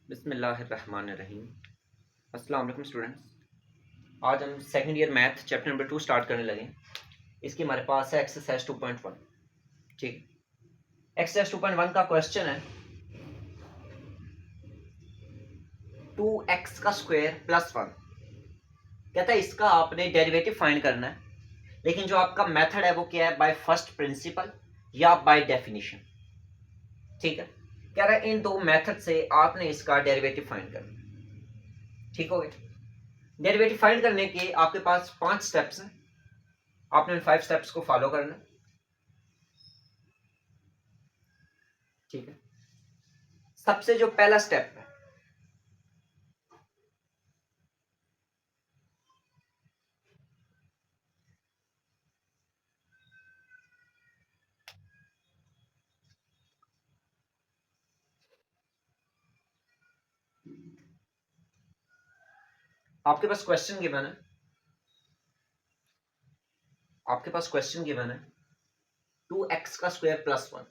बिस्मिल्लाहिर्रहमानिर्रहीम। अस्सलाम वालेकुम स्टूडेंट्स। आज हम second year math chapter number 2 start करने लगे। इसकी हमारे पास है एक्सरसाइज 2.1। ठीक, एक्सरसाइज 2.1 का क्वेश्चन है 2x का स्क्वायर प्लस 1। कहता है इसका आपने डेरिवेटिव फाइंड करना है, लेकिन जो आपका मेथड है वो क्या है, बाय फर्स्ट प्रिंसिपल या बाय डेफिनेशन। ठीक है, कह रहा है इन दो मेथड से आपने इसका डेरिवेटिव फाइंड करना। ठीक हो गया। डेरिवेटिव फाइंड करने के आपके पास 5 स्टेप्स हैं। आपने उन 5 स्टेप्स को फॉलो करना। ठीक है, सबसे जो पहला स्टेप है, आपके पास क्वेश्चन गिवन है, आपके पास क्वेश्चन गिवन है 2x का स्क्वायर प्लस 1।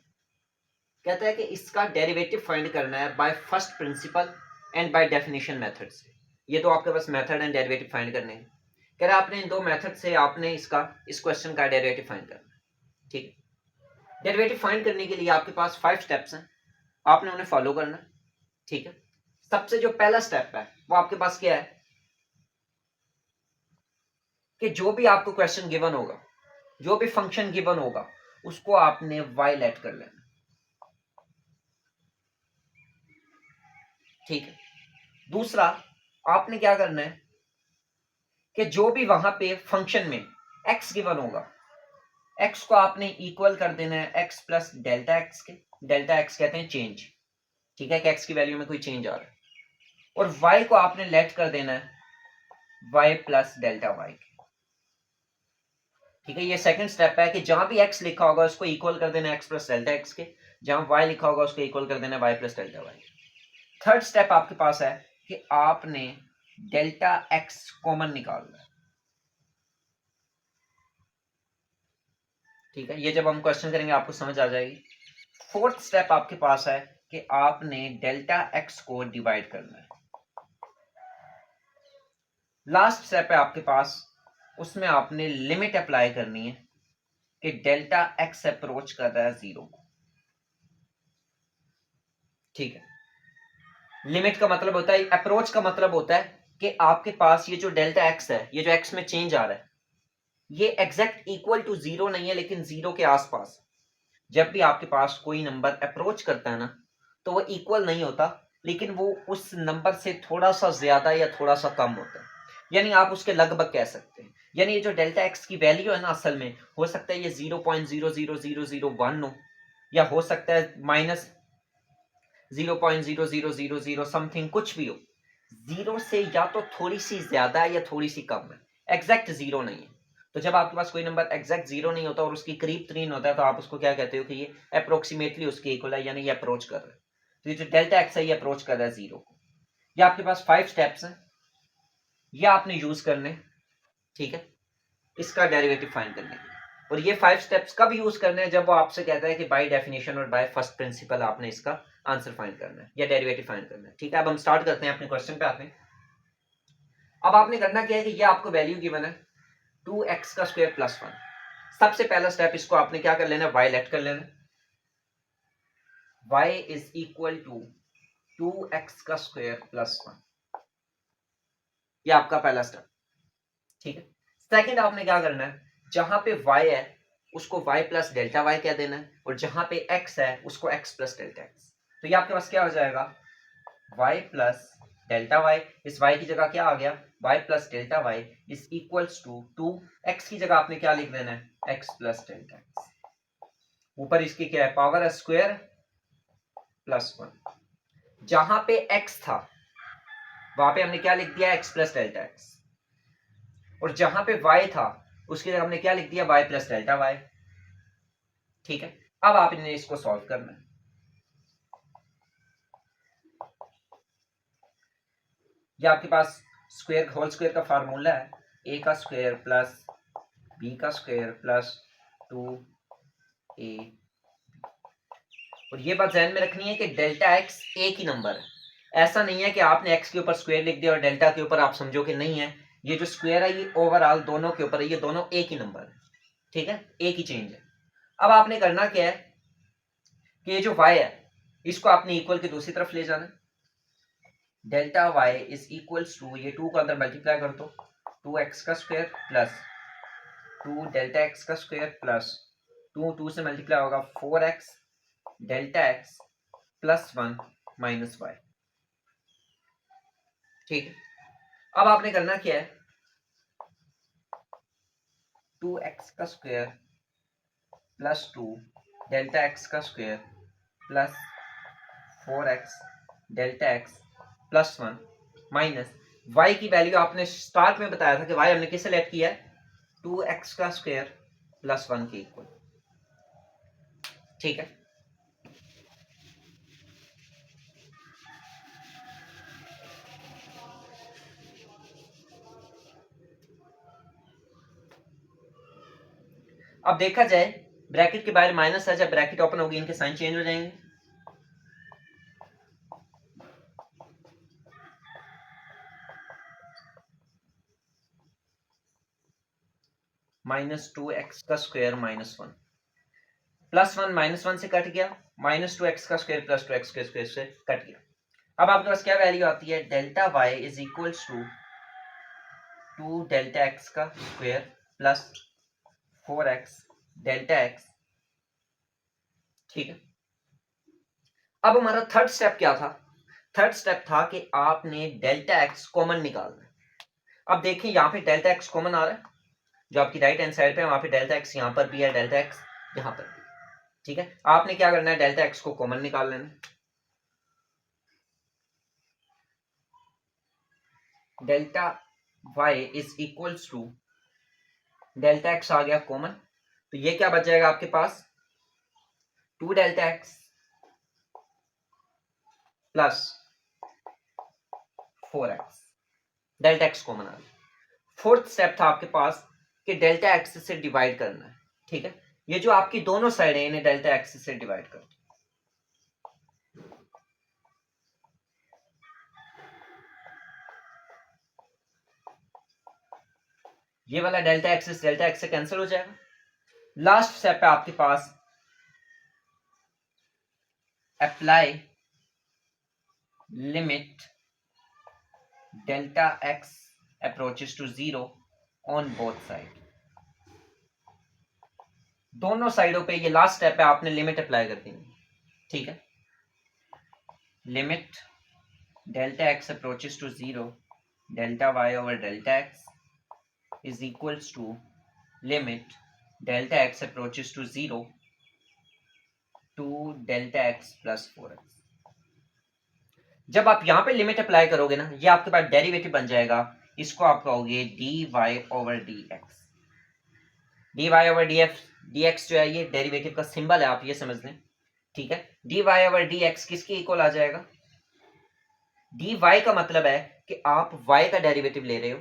कहता है कि इसका डेरिवेटिव फाइंड करना है by first principle and by definition method से। ये तो आपके पास मेथड एंड डेरिवेटिव फाइंड करने हैं। कह रहा है आपने इन दो मेथड से आपने इस क्वेश्चन का डेरिवेटिव फाइंड करना है। ठीक है, डेरिवेटिव फाइंड करने के लिए आपके पास 5 स्टेप्स हैं, आपने उन्हें फॉलो करना है। ठीक है, सबसे जो पहला स्टेप है वो आपके पास क्या है कि जो भी आपको क्वेश्चन गिवन होगा, जो भी फंक्शन गिवन होगा, उसको आपने y लेट कर लेना। ठीक है, दूसरा आपने क्या करना है कि जो भी वहां पे फंक्शन में x गिवन होगा, x को आपने इक्वल कर देना है x प्लस डेल्टा एक्स के। डेल्टा एक्स कहते हैं चेंज। ठीक है, कि x की वैल्यू में कोई चेंज आ रहा है। और y को आपने लेट कर देना है y प्लस डेल्टा y के। ठीक है, ये सेकंड स्टेप है कि जहां भी x लिखा होगा उसको इक्वल कर देना x प्लस डेल्टा एक्स के, जहां y लिखा होगा उसको इक्वल कर देना y plus delta y। Third step आपके पास है कि आपने डेल्टा x कॉमन निकालना है। ठीक है, ये जब हम क्वेश्चन करेंगे आपको समझ आ जाएगी। फोर्थ स्टेप आपके पास है कि आपने डेल्टा x को डिवाइड करना है। लास्ट स्टेप है आपके पास, उसमें आपने लिमिट अप्लाई करनी है कि डेल्टा x अप्रोच कर रहा है 0 को। ठीक है, लिमिट का मतलब होता है, अप्रोच का मतलब होता है कि आपके पास ये जो डेल्टा x है, ये जो x में चेंज आ रहा है, ये एग्जैक्ट इक्वल टू 0 नहीं है, लेकिन 0 के आसपास। जब भी आपके पास कोई नंबर अप्रोच करता है ना, तो वो इक्वल नहीं होता, लेकिन वो उस नंबर से थोड़ा सा ज्यादा या थोड़ा सा कम होता है। यानी आप उसके लगभग कह सकते हैं। यानी ये जो डेल्टा एक्स की वैल्यू है ना, असल में हो सकता है ये 0.00001 हो, या हो सकता है माइनस 0.00000 समथिंग, कुछ भी हो। 0 से या तो थोड़ी सी ज्यादा है या थोड़ी सी कम है, एग्जैक्ट 0 नहीं है। तो जब आपके पास कोई नंबर एग्जैक्ट 0 नहीं होता और उसकी करीब 3 होता है, तो आप उसको क्या कहते हो कि ये अप्रोक्सीमेटली उसके इक्वल है, यानी ये अप्रोच कर रहा है। तो ये जो डेल्टा एक्स है ये अप्रोच कर रहा है 0 को। ये आपके पास 5 स्टेप्स हैं, ये आपने यूज करने। ठीक है, इसका डेरिवेटिव फाइंड करने के लिए। और ये 5 स्टेप्स कब यूज करने हैं, जब वो आपसे कहता है कि बाय डेफिनेशन और बाय फर्स्ट प्रिंसिपल आपने इसका आंसर फाइंड करना है या डेरिवेटिव फाइंड करना है। ठीक है, अब हम स्टार्ट करते हैं अपने क्वेश्चन पे आते हैं। अब आपने करना क्या है कि ये आपको वैल्यू गिवन है 2x का स्क्वायर प्लस 1। सबसे पहला स्टेप, इसको आपने क्या कर लेना है, y लेट कर लेना। y is equal to 2x का स्क्वायर प्लस 1। ये आपका पहला स्टेप। ठीक है, सेकंड आपने क्या करना है, जहां पे y है उसको y प्लस डेल्टा y कह देना है, और जहां पे x है उसको x प्लस डेल्टा x। तो ये आपके पास क्या हो जाएगा, y प्लस डेल्टा y। इस y की जगह क्या आ गया, y plus delta y is equals to 2x की जगह आपने क्या लिख देना है, x प्लस डेल्टा x। ऊपर इसकी क्या है, पावर है स्क्वायर प्लस 1। जहां पे x था वहां पे हमने क्या लिख दिया, x प्लस डेल्टा x। और जहां पे y था उसकी जगह हमने क्या लिख दिया, y प्लस डेल्टा y। ठीक है, अब आप इन्हें इसको सॉल्व करना है। ये आपके पास स्क्वायर होल स्क्वायर का फार्मूला है, a का स्क्वायर प्लस b का स्क्वायर प्लस 2a। और ये बात ध्यान में रखनी है कि डेल्टा x एक ही नंबर है, ऐसा नहीं है कि आपने एक्स के ऊपर स्क्वायर लिख दिया और डेल्टा के ऊपर आप समझो कि नहीं है, ये जो स्क्वायर है ये ओवरऑल दोनों के ऊपर है, ये दोनों एक ही नंबर है, ठीक है, एक ही चेंज है। अब आपने करना क्या है कि ये जो y है इसको आपने इक्वल की दूसरी तरफ ले जाना है। Delta Y is equals to, ये 2 को अंदर मल्टीप्लाई कर दो, 2x का स्क्वायर प्लस 2 डेल्टा x का स्क्वायर प्लस 2 से मल्टीप्लाई होगा 4x delta x plus 1 minus Y. ठीक है, अब आपने करना क्या है, 2x का स्क्वायर प्लस 2 डेल्टा x का square plus 4x delta x plus 1 minus y की वैल्यू आपने स्टार्ट में बताया था कि y हमने किस सेलेक्ट किया है, 2x का स्क्वायर प्लस 1 के इक्वल। ठीक है, अब देखा जाए ब्रैकेट के बाहर माइनस है, जब ब्रैकेट ओपन होगी इनके साइन चेंज हो जाएंगे। -2x का स्क्वायर माइनस 1 प्लस 1 -1 से कट गया, -2x का स्क्वायर प्लस 2x के स्क्वायर से कट गया। अब आपके पास क्या वैल्यू आती है, delta y is equals to 2 delta x का square plus 4x delta x। ठीक है, अब हमारा थर्ड स्टेप क्या था, थर्ड स्टेप था कि आपने डेल्टा x कॉमन निकालना है। अब देखें यहाँ पे डेल्टा x कॉमन आ रहा है, जो आपकी राइट हैंड साइड पे है वहां पे डेल्टा x यहाँ पर भी है, डेल्टा x यहाँ पर भी। ठीक है, आपने क्या करना है, डेल्टा x को कॉमन निकाल लेना है। Delta y is equals to, delta x आ गया कॉमन, तो ये क्या बच जाएगा आपके पास, 2 delta x plus 4x, delta x common आ गया। फोर्थ स्टेप था आपके पास कि डेल्टा x से डिवाइड करना है। ठीक है, ये जो आपकी दोनों साइड है इन्हें डेल्टा x से डिवाइड कर दो। ये वाला डेल्टा x से कैंसिल हो जाएगा। लास्ट स्टेप है आपके पास apply limit delta x approaches to 0 on both side. दोनों साइडों पे ये लास्ट स्टेप है, आपने लिमिट अप्लाई कर देनी। ठीक है, limit delta x approaches to 0 delta y over delta x is equals to limit delta x approaches to 0 two delta x plus 4x। जब आप यहां पे लिमिट अप्लाई करोगे ना, ये आपके पास डेरिवेटिव बन जाएगा, इसको आप कहोगे dy over dx। dy over dx जो है ये डेरिवेटिव का सिंबल है, आप ये समझ लें। ठीक है, dy ओवर dx किसके इक्वल आ जाएगा, dy का मतलब है कि आप y का डेरिवेटिव ले रहे हो,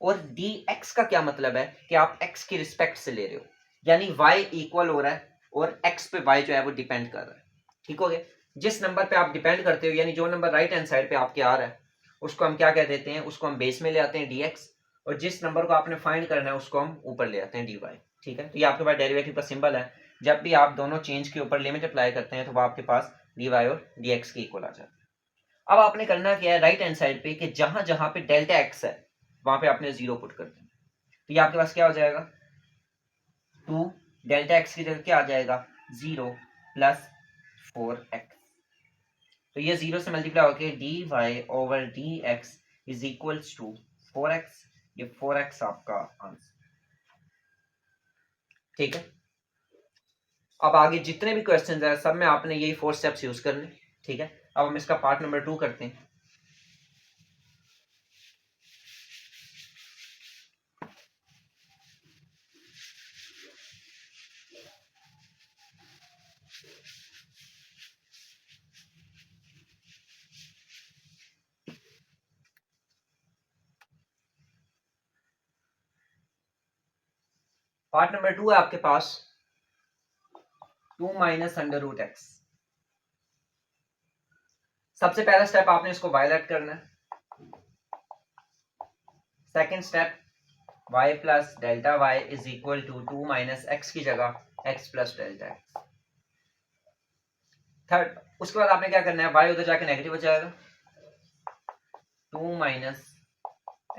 और dx का क्या मतलब है कि आप x की रिस्पेक्ट से ले रहे हो, यानी y इक्वल हो रहा है और x पे y जो है वो डिपेंड कर रहा है। ठीक हो गया, जिस नंबर पे आप डिपेंड करते हो, यानी जो नंबर राइट हैंड साइड पे आपके आ रहा है उसको हम क्या कह देते हैं, उसको हम बेस में ले आते हैं dx, और जिस नंबर को आपने फाइंड करना है उसको हम ऊपर ले आते हैं dy। ठीक है, तो ये आपके पास डेरिवेटिव का सिंबल है, जब भी आप दोनों चेंज के ऊपर लिमिट अप्लाई करते हैं तो वो आपके पास dy और dx के इक्वल आ जाता है। अब आपने करना क्या है, राइट हैंड साइड पे कि जहां जहां पे डेल्टा x है वहां पे आपने 0 पुट कर देना, तो ये आपके पास क्या हो जाएगा, 2 डेल्टा x की जगह क्या आ जाएगा, 0 प्लस 4x। तो ये 0 से मल्टीप्लाई होकर dy over dx is equals to 4x, ये 4x आपका आंसर। ठीक है, अब आगे जितने भी क्वेश्चंस हैं सब में आपने यही 4 स्टेप्स यूज करने। ठीक है, अब हम इसका पार्ट नंबर 2 करते हैं। पार्ट नंबर 2 है आपके पास 2 माइनस अंडर रूट एक्स। सबसे पहला स्टेप आपने इसको y लेट करना है, second step y plus delta y is equal to 2 minus X की जगह x plus delta X. Third, उसके बाद आपने क्या करना है, y उधर जाके नेगेटिव हो जाएगा, 2 minus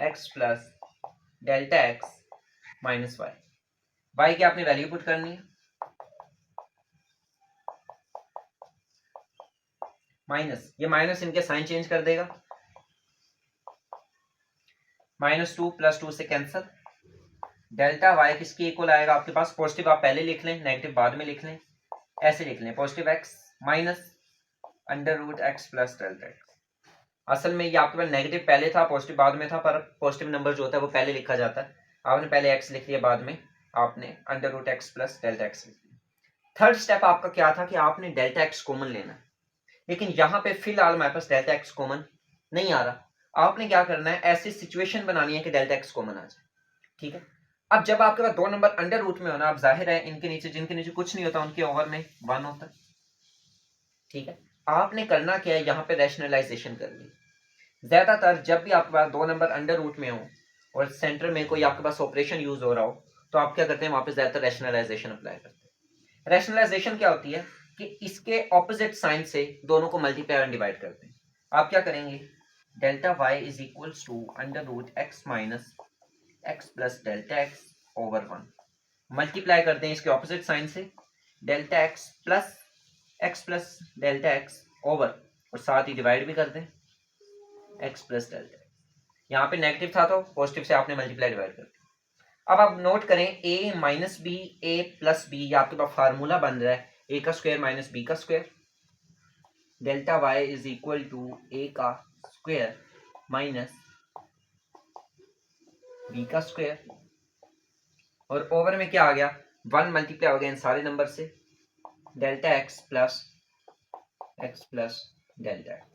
X plus delta x minus y की आपने वैल्यू पुट करनी है, माइनस, ये माइनस इनके साइन चेंज कर देगा, -2 + 2 से कैंसल, डेल्टा y किसके इक्वल आएगा आपके पास, पॉजिटिव आप पहले लिख लें, नेगेटिव बाद में लिख लें, ऐसे लिख लें, positive x minus √x plus delta x। असल में ये आपके पास नेगेटिव पहले था, पॉजिटिव बाद में था, पर पॉजिटिव नंबर जो होता है वो पहले लिखा जाता है, आपने पहले x लिख लिया, बाद में आपने √x प्लस डेल्टा x लिख लिया। थर्ड स्टेप आपका क्या था कि आपने डेल्टा x कॉमन लेना है, लेकिन यहां पे फिलहाल हमारे पास डेल्टा x कॉमन नहीं आ रहा, आपने क्या करना है, ऐसी सिचुएशन बनानी है कि डेल्टा x कॉमन आ जाए, ठीक है। अब जब आपके पास दो नंबर अंडर रूट में होना, अब जाहिर है इनके नीचे, जिनके नीचे कुछ नहीं होता उनके ओवर में 1 होता है, ठीक है। आपने करना क्या है, यहाँ पे रैशनलाइजेशन करनी, ज्यादातर जब भी आपके पास दो नंबर अंडर रूट में हो और सेंटर में कोई आपके पास ऑपरेशन यूज हो रहा हो, तो आप क्या करते हैं, वहां पे ज्यादातर रैशनलाइजेशन अप्लाई करते हैं। रैशनलाइजेशन क्या होती है कि इसके ऑपोजिट साइन से दोनों को मल्टीप्लाई और डिवाइड करते हैं। आप क्या करेंगे, delta Y is equals to √x minus X plus delta X over 1, multiply करते हैं इसके ऑपोजिट साइन से, delta X plus delta X over, और साथ ही डिवाइड भी कर दें एक्स प्लस डेल्टा। यहाँ पे नेगेटिव था तो पॉजिटिव से आपने मल्टीप्लाई डिवाइड कर दिया। अब आप नोट करें, a minus B A plus B, ये आपके पास फार्मूला बन रहा है a का स्क्वायर माइनस b का square, delta y is equal to a का स्क्वायर माइनस b का स्क्वायर, और ओवर में क्या आ गया, 1 मल्टीप्लाई हो गया इन सारे नंबर से, delta x plus delta X,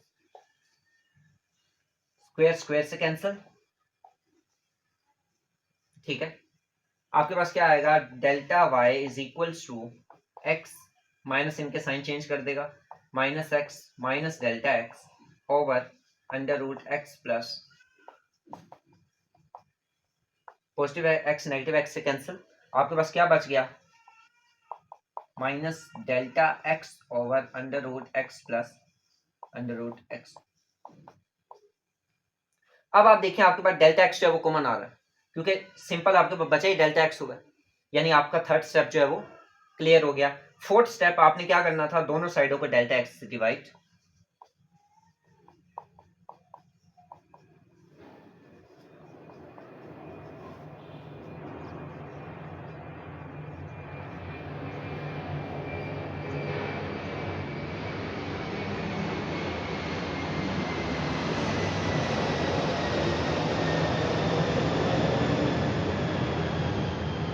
square square से कैंसल, ठीक है। आपके पास क्या आएगा, delta y is equals to X, minus इनके साइन चेंज कर देगा, minus X minus delta X over √x plus positive X negative X से कैंसिल, आपके पास क्या बच गया, minus delta X over √x plus √x। अब आप देखें आपके पास डेल्टा एक्स जो है वो कॉमन आ रहा है, क्योंकि सिंपल आपके पास बचा ही डेल्टा एक्स होगा, यानी आपका थर्ड स्टेप जो है वो क्लियर हो गया। फोर्थ स्टेप आपने क्या करना था, दोनों साइडों को डेल्टा एक्स से डिवाइड,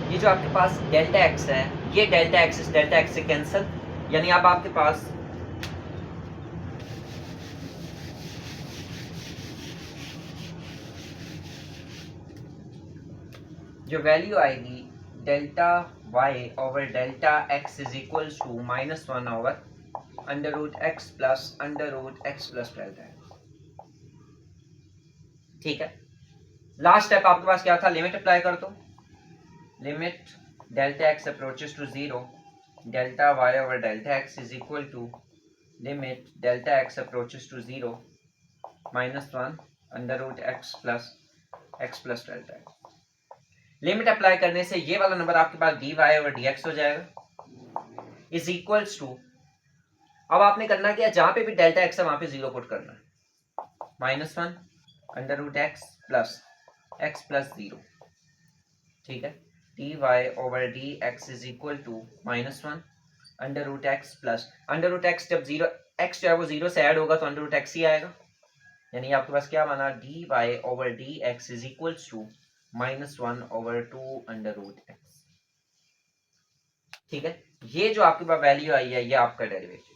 ये जो आपके पास डेल्टा एक्स है, ये डेल्टा एक्स इस डेल्टा एक्स से कैंसिल, यानी अब आपके पास जो वैल्यू आएगी, delta Y over delta X is equal to -1 over √x plus √x plus delta X, ठीक है। लास्ट स्टेप आपके पास क्या था, लिमिट अप्लाई कर दो, limit delta X approaches to 0, delta Y over delta X is equal to limit delta X approaches to 0 -1 √x plus delta X. Limit apply करने से ये वाला नंबर आपके पास dy ओवर dx हो जाएगा, इज इक्वल्स टू, अब आपने करना क्या, जहां पे भी डेल्टा एक्स है वहां पे 0 पुट करना है, -1 √x प्लस 0, ठीक है। dy over dx is equal to -1 √x plus √x, जब 0 x जो है वो 0 से ऐड होगा तो √x ही आएगा, यानी आपके पास क्या बना, dy over dx is equal to -1 over 2 √x, ठीक है। ये जो आपके पास वैल्यू आई है, ये आपका डेरिवेटिव।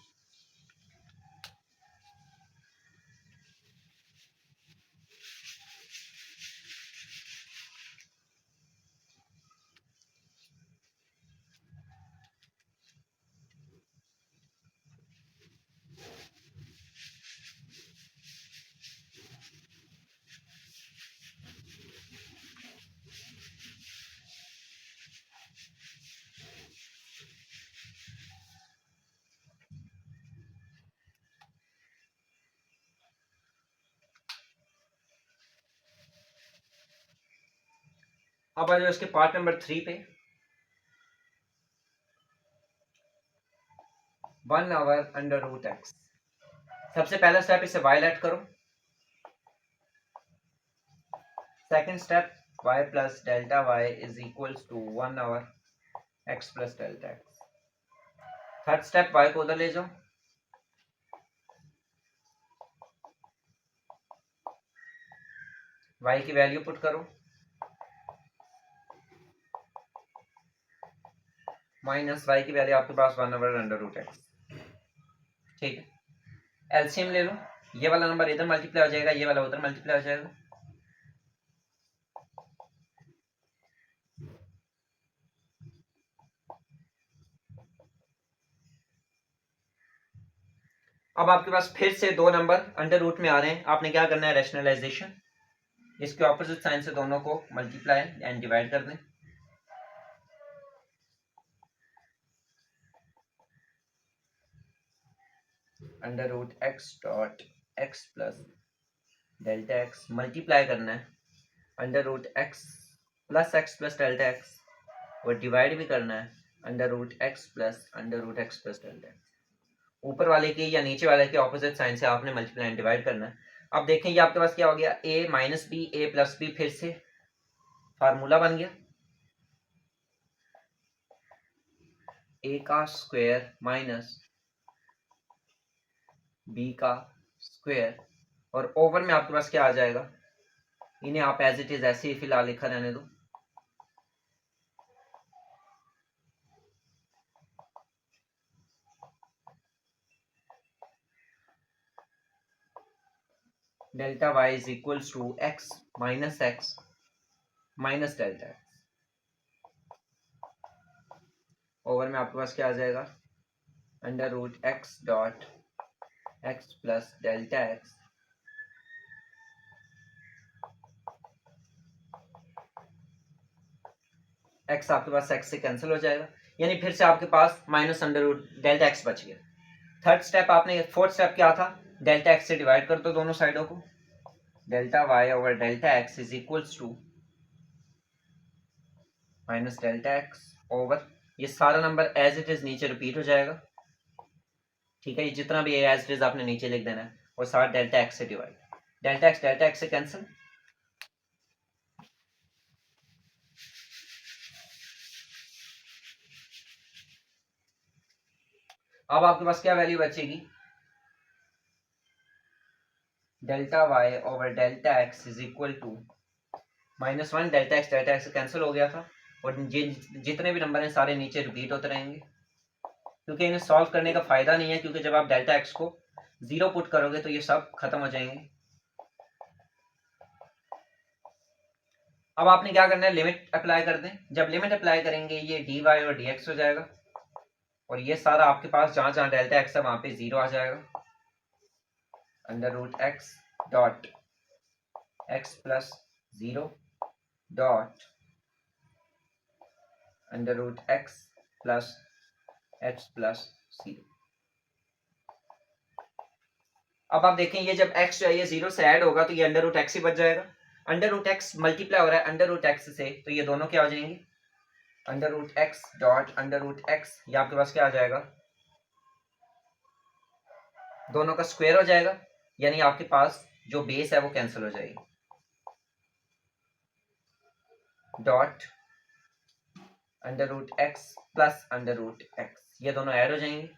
अब आ जाओ इसके पार्ट नंबर 3 पे। 1/√x। सबसे पहला स्टेप इसे y लेट करो। Second step y plus delta y is equals to 1/x plus delta x। Third step y को उधर ले जाओ, y की वैल्यू पुट करो, माइनस y की वैल्यू आपके पास 1/√x। ठीक है, एलसीएम ले लो, ये वाला नंबर इधर मल्टीप्लाई हो जाएगा, ये वाला उधर मल्टीप्लाई हो जाएगा। अब आपके पास फिर से दो नंबर अंडर रूट में आ रहे हैं, आपने क्या करना है, रैशनलाइजेशन, इसके ऑपोजिट साइन से दोनों को मल्टीप्लाई एंड डिवाइड कर दें। √x dot x plus delta x multiply करना है √x plus x plus delta x, और डिवाइड भी करना है √x plus √x plus delta x। ऊपर वाले के या नीचे वाले के ऑपोजिट साइन से आपने मल्टीप्लाई एंड डिवाइड करना है। अब देखें ये आपके पास क्या हो गया, a minus B A plus B, फिर से फार्मूला बन गया a का स्क्वायर माइनस b का स्क्वायर, और ओवर में आपके पास क्या आ जाएगा, इन्हें आप एज इट इज ऐसे ही फिलहाल लिखा रहने दो। Delta y is equals to x minus delta x। Over में आपके पास क्या आ जाएगा, √x dot x plus delta x x आपके पास x से कैंसिल हो जाएगा, यानी फिर से आपके पास माइनस डेल्टा x बच गया। थर्ड स्टेप आपने, फोर्थ स्टेप क्या था, डेल्टा x से डिवाइड कर दो दोनों साइडों को, delta y over delta x is equals to minus delta x over, ये सारा नंबर एज इट इज नीचे रिपीट हो जाएगा। ठीक है, ये जितना भी एज इट इज आपने नीचे लिख देना है, और सारा डेल्टा x से डिवाइड, डेल्टा x से कैंसिल। अब आपके पास क्या वैल्यू बचेगी, delta y over delta x is equal to -1, delta x से कैंसिल हो गया था, और जितने भी नंबर हैं सारे नीचे रिपीट होते रहेंगे, क्योंकि इन्हें सॉल्व करने का फायदा नहीं है, क्योंकि जब आप डेल्टा x को 0 पुट करोगे तो ये सब खत्म हो जाएंगे। अब आपने क्या करना है, लिमिट अप्लाई कर दें। जब लिमिट अप्लाई करेंगे ये dy और dx हो जाएगा, और ये सारा आपके पास जहां जहां डेल्टा x है वहां पे 0 आ जाएगा, √x dot x plus 0 dot √x plus x plus 0। अब आप देखें ये जब x जो है ये 0 से ऐड होगा तो ये √x ही बच जाएगा, √x मल्टीप्लाई हो रहा है √x से, तो ये दोनों क्या हो जाएंगे, √x डॉट √x, ये आपके पास क्या आ जाएगा, दोनों का स्क्वायर हो जाएगा, यानी आपके पास जो बेस है वो कैंसिल हो जाएगी, डॉट √x प्लस √x, ये दोनों ऐड हो जाएंगे,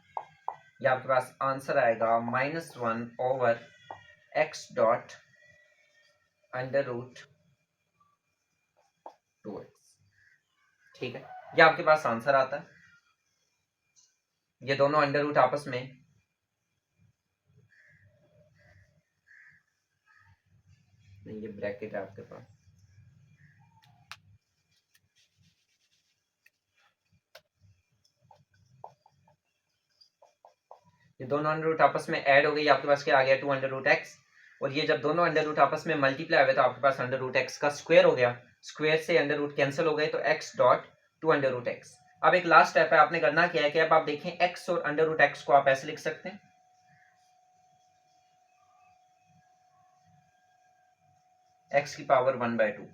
ये आपके पास आंसर आएगा -1 ओवर x डॉट √2x। ठीक है, ये आपके पास आंसर आता है। ये दोनों अंडर रूट आपस में नहीं, ये ब्रैकेट है आपके पास, ये दोनों अंडर रूट आपस में ऐड हो गई, आपके पास क्या आ गया, 2 √x, और ये जब दोनों अंडर रूट आपस में मल्टीप्लाई हुए तो आपके पास √x का स्क्वायर हो गया, स्क्वायर से अंडर रूट कैंसिल हो गए, तो x डॉट 2 √x। अब एक लास्ट स्टेप है, आपने करना क्या है कि अब आप देखें x और √x को आप ऐसे लिख सकते हैं, x की पावर 1/2,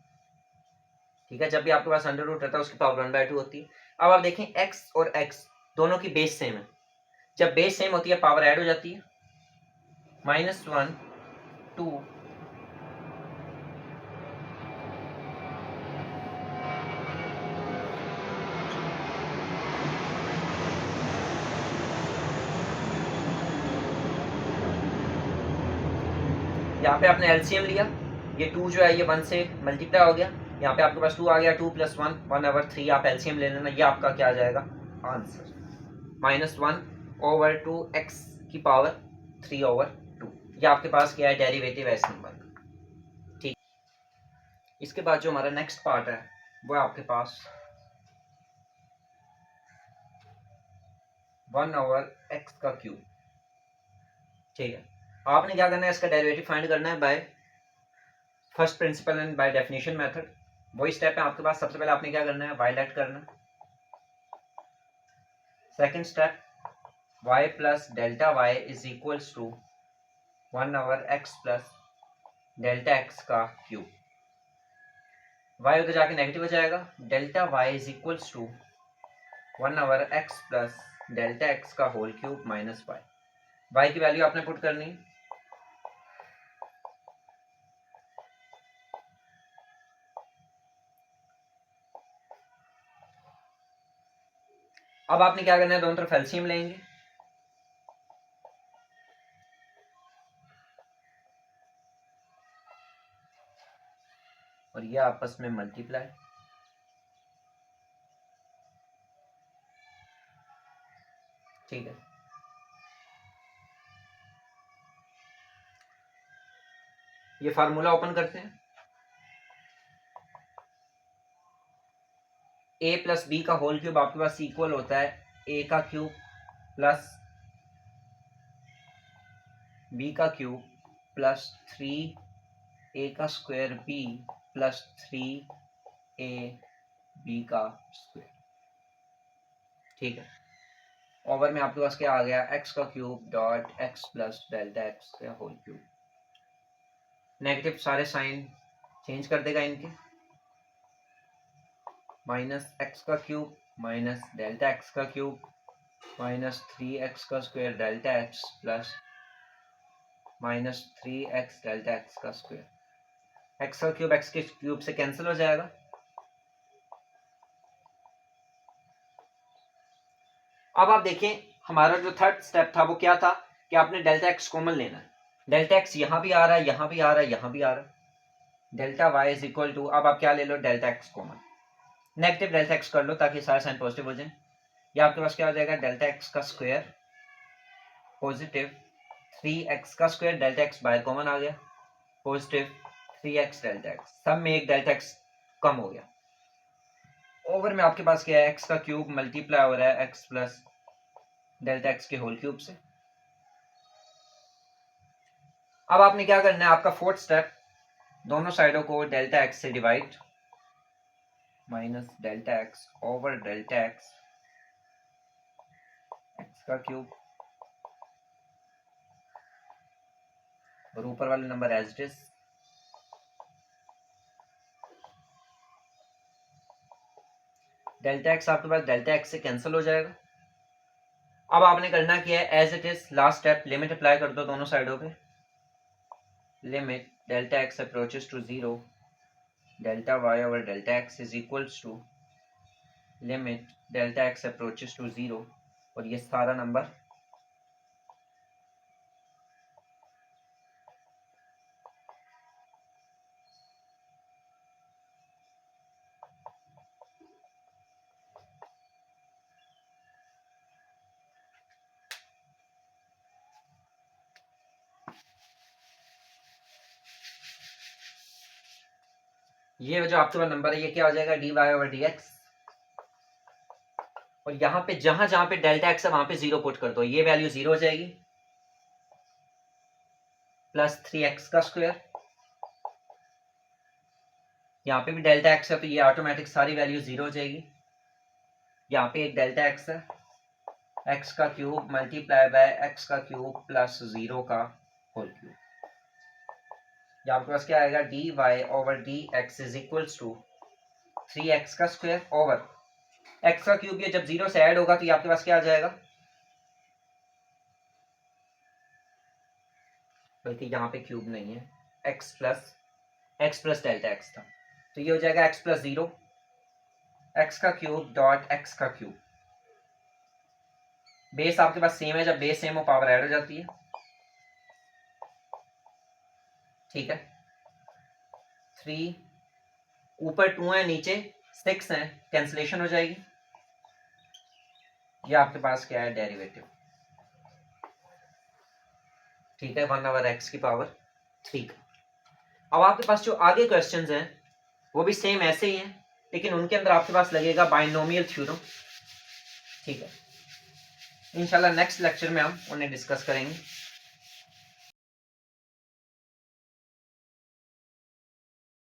ठीक है, जब भी आपके पास अंडर रूट रहता है उसकी पावर 1/2 होती है। अब आप देखें x और x दोनों की बेस सेम है, जब बेस सेम होती है पावर ऐड हो जाती है, -1 2 यहाँ पे आपने एलसीएम लिया, ये 2 जो है ये 1 से मल्टीप्लाई हो गया, यहाँ पे आपके पास 2 आ गया, 2 + 1 1/3 आप एलसीएम ले लेना, ये आपका क्या आ जाएगा आंसर, -1/2x की पावर 3/2। ये आपके पास क्या है डेरिवेटिव है इस नंबर का। ठीक, इसके बाद जो हमारा नेक्स्ट पार्ट है वो है आपके पास 1/x का क्यूब। ठीक है, आपने क्या करना है, इसका डेरिवेटिव फाइंड करना है by first principle and by definition method. वही स्टेप है आपके पास। सबसे पहले आपने क्या करना है, y लेट करना। Second step, y plus delta y is equals to 1/x plus delta x का क्यूब। y उधर जाके नेगेटिव हो जाएगा, delta y is equals to 1/x plus delta x का होल क्यूब माइनस y की value आपने put करनी। अब आपने क्या करना है, दोनों तरफ एलसीएम लेंगे। और ये आपस में मल्टीप्लाई। ठीक है, ये फार्मूला ओपन करते हैं। a प्लस बी का होल क्यूब आपके पास इक्वल होता है a का क्यूब प्लस b का क्यूब प्लस 3a का square b plus 3a b का स्क्वायर। ठीक है, ओवर में आपके पास क्या आ गया, x का cube dot x plus delta x का होल क्यूब। नेगेटिव सारे साइन चेंज कर देगा इनके, -x का क्यूब माइनस डेल्टा x का क्यूब माइनस 3x का square delta x plus -3x delta x का स्क्वायर। x का क्यूब x के क्यूब से कैंसिल हो जाएगा। अब आप देखें हमारा जो थर्ड स्टेप था वो क्या था कि आपने डेल्टा x कॉमन लेना है। डेल्टा x यहां भी आ रहा है, यहां भी आ रहा है, यहां भी आ रहा है। Delta y is equal to, अब आप क्या ले लो, delta x common, negative delta x कर लो ताकि सारे साइन पॉजिटिव हो जाए। ये आपके पास क्या हो जाएगा, डेल्टा x का स्क्वायर पॉजिटिव 3x का स्क्वायर, डेल्टा x बाहर कॉमन आ गया, पॉजिटिव 3x डेल्टा x, सब में एक डेल्टा x कम हो गया। ओवर में आपके पास क्या है, x का क्यूब मल्टीप्लाई हो रहा है x प्लस डेल्टा x के होल क्यूब से। अब आपने क्या करना है, आपका फोर्थ स्टेप, दोनों साइडों को डेल्टा x से divide, minus delta x over delta x का क्यूब, और ऊपर वाले number as it is. Delta x आपके पास डेल्टा x से कैंसिल हो जाएगा। अब आपने करना क्या है, as it is last step, limit apply कर दो दोनों साइडों पे। Limit delta x approaches to 0, delta y over delta x is equals to limit delta x approaches to 0, और ये सारा नंबर ये जो आपके पास नंबर है ये क्या हो जाएगा, dy ओवर dx। और यहाँ पे जहां जहां पे डेल्टा x है वहां पे 0 पुट कर दो, ये वैल्यू 0 हो जाएगी, प्लस 3x का स्क्वायर। यहाँ पे भी डेल्टा x है तो ये ऑटोमेटिक सारी वैल्यू 0 हो जाएगी। यहाँ पे एक डेल्टा x है, x का क्यूब मल्टीप्लाई बाय x का क्यूब प्लस 0 का होल क्यूब। यहाँ आपके पास क्या आएगा, dy over dx is equals to 3x का स्क्वायर ओवर x का क्यूब। ये जब 0 से ऐड होगा तो ये आपके पास क्या आ जाएगा, बल्कि यहाँ पे क्यूब नहीं है, x प्लस डेल्टा x था, तो ये हो जाएगा x प्लस 0 x का क्यूब डॉट x का क्यूब। बेस आपके पास सेम है, जब बेस सेम हो पावर ऐड हो जाती है, ठीक है। 3 ऊपर 2 है, नीचे 6 है, कैंसिलेशन हो जाएगी। ये आपके पास क्या है, डेरिवेटिव, ठीक है, 1/x की पावर 3। अब आपके पास जो आगे क्वेश्चंस हैं वो भी सेम ऐसे ही हैं, लेकिन उनके अंदर आपके पास लगेगा बाइनोमियल थ्योरम, ठीक है। इंशाल्लाह नेक्स्ट लेक्चर में हम उन्हें डिस्कस करेंगे।